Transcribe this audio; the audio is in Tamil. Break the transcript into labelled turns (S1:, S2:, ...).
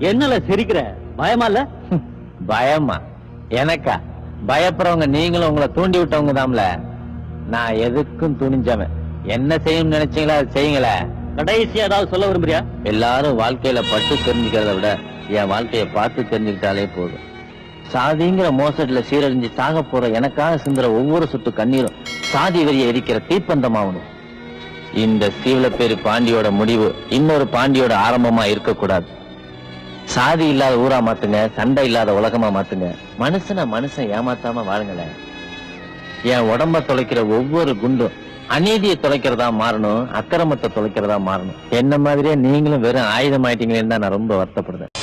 S1: என்னல சிரிக்கிற? பயமா இல்ல?
S2: பயமா? எனக்கா? பயப்படுறவங்க நீங்களும் உங்களை தூண்டி விட்டவங்க தான்ல. நான் எதுக்கும் துணிஞ்சவன். என்ன செய்யணும்னு நினைச்சீங்களா அது செய்யுங்களே.
S1: கடைசியா ஏதாவது சொல்ல விரும்புறியா?
S2: எல்லாரும் வாழ்க்கையில பட்டு தெரிஞ்சுக்கிறத விட என் வாழ்க்கைய பார்த்து தெரிஞ்சுக்கிட்டாலே போதும். சாதிங்கிற மோசடில சீரழிஞ்சு சாக போற எனக்காக சிந்துற ஒவ்வொரு சொட்டு கண்ணீரும் சாதி வெறிய எரிக்கிற தீப்பந்தமாகணும். இந்த சீவலப்பேரி பாண்டியோட முடிவு இன்னொரு பாண்டியோட ஆரம்பமா இருக்கக்கூடாது. சாதி இல்லாத ஊரா மாத்துங்க, சண்டை இல்லாத உலகமா மாத்துங்க. மனுஷன் ஏமாத்தாம வாழுங்களேன். என் உடம்ப தொலைக்கிற ஒவ்வொரு குண்டும் அநீதியை தொலைக்கிறதா மாறணும், அக்கிரமத்தை தொலைக்கிறதா மாறணும். என்ன மாதிரியே நீங்களும் வெறும் ஆயுதம் ஆயிட்டீங்களேன்னு தான் நான் ரொம்ப வருத்தப்படுறேன்.